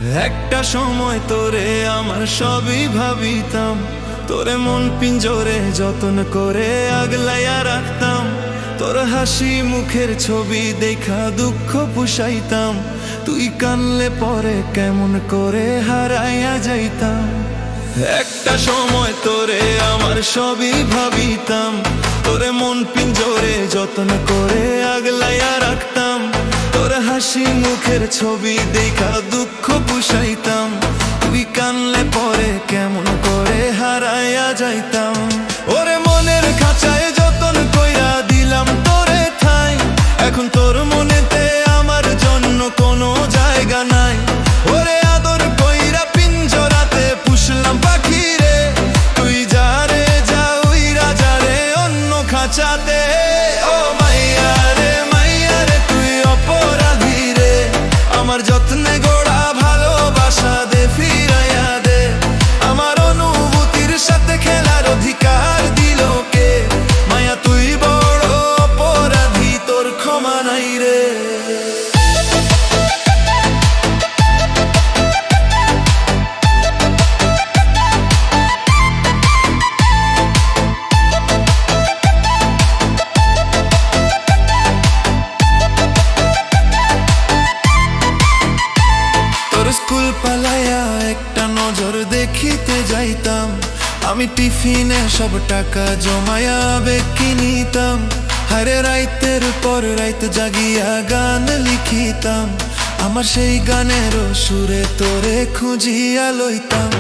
একটা সময় তোরে আমার সবই ভাবিতাম, তোরে মন পিঞ্জরে যতন করে আগলাইয়া রাখতাম। তোর হাসি মুখের ছবি দেখা দুঃখ পুষাইতাম, তুই কানলে পরে কেমন করে হারাইয়া যাইতাম। একটা সময় তোরে আমার সবই ভাবিতাম, তোরে মন পিঞ্জরে যতন করে আগলাইয়া রাখতাম। তোর হাসি মুখের ছবি দেখা দুঃখ পুষাইতাম, তুই কানলে পরে কেমন করে হারাইয়া যাইতাম। ওরে মনের খাঁচায় যতন কইরা দিলাম তোরে ঠাই, এখন তোর মনেতে আমার জন্য কোনো জায়গা নাই। ওরে আদর কইরা পিঞ্জরাতে পুষলাম পাখি রে, তুই যা রে যা উইরা যা রে অন্য খাঁচাতে। ও মাইয়া রে মাইয়া রে তুই অপরাধী রে, আমার যত্নে গোড়া ভালোবাসা দে ফিরাইয়া দে। আমার অনুভূতির সাথে খেলার অধিকার দিল কে, মায়া তুই বড় অপরাধী, তোর ক্ষমা নাই রে। স্কুল পালাইয়া একটা নজর দেখিতে যাইতাম, আমি টিফিনে সব টাকা জমায়া বেকি নিতাম। হারে রাইতের পর রাইত জাগিয়া গান লিখিতাম, আমার সেই গানের সুরে তোরে খুঁজিয়া লইতাম।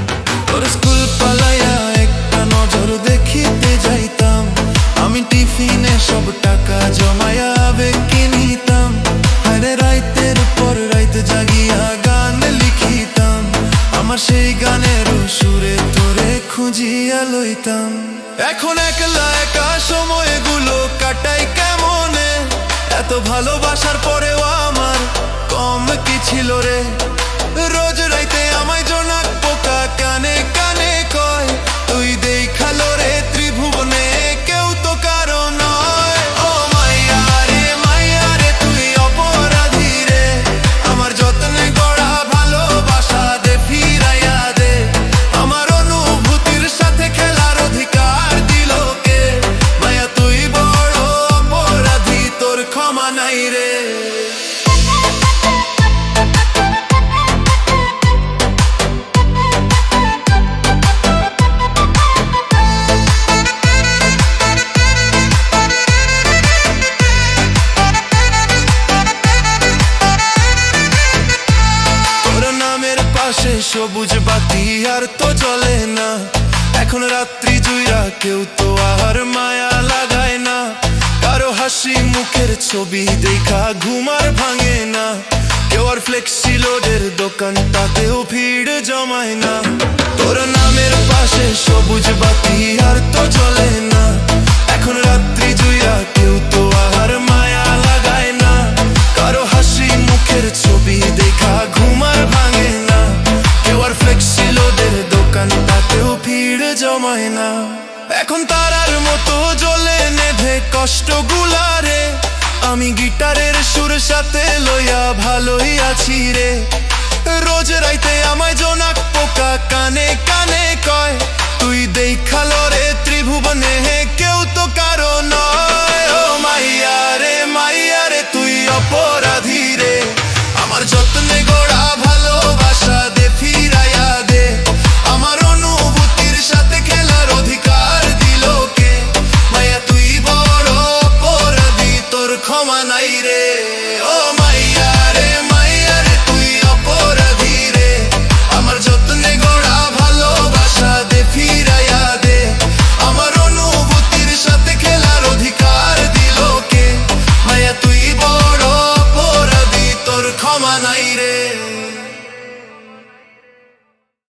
তোর স্কুল পালাইয়া একটা নজর দেখিতে যাইতাম, আমি টিফিনে সব টাকা জমায়া বেকি নিতাম। হারে রাইতের পর রাইত জাগিয়া গান লিখিতাম, আমার সেই গানের সুরে তোরে খুঁজিয়া লইতাম। এখন একলা একা সময়গুলো কাটাই কেমনে, এত ভালোবাসার পরেও আমার কম কি ছিল রে। রোজ রাইতে আমায় জোনাক পোকা কানে কানে কয়, তুই দেখালো রে ত্রিভুবনে কেউ তো কারো নয়। ও মাইয়া রে মাইয়া রে তুই অপরাধী রে, আমার যত্নে গড়া ভালোবাসা দে ফিরাইয়া দে। আমার অনুভূতির সাথে খেলার অধিকার দিল কে, মায়া তুই বড় অপরাধী, তোর ক্ষমা নাই রে। সবুজ বাতি আর তো চলে না, এখন রাত্রি জুইরা কেউ তো আর মায়া লাগায় না। কারো হাসি মুখের ছবি দেখা ঘুমার ভাঙে না, কেউ আর ফ্লেক্সি লোডের দোকানটাতেও ভিড় জমায় না। তোর নামের পাশে সবুজ বাতি আর তো চলে না, এখন রাত্রি জুইরা কেউ তো আর মায়া লাগায় না। কারো হাসি মুখের ছবি দেখা ঘুমার ভাঙে না, কেউ আর ফ্লেক্সি লোডের দোকানটাতেও ভিড় জমায় না। এখন তারার মতো জ্বলে নেভে কষ্ট গুলারে, আমি গিটারের সুর সাথে লইয়া ভালোই আছি রে। রোজ রাইতে আমায় জোনাক পোকা কানে কানে কয়, তুই দেখালো রে ত্রিভুবনে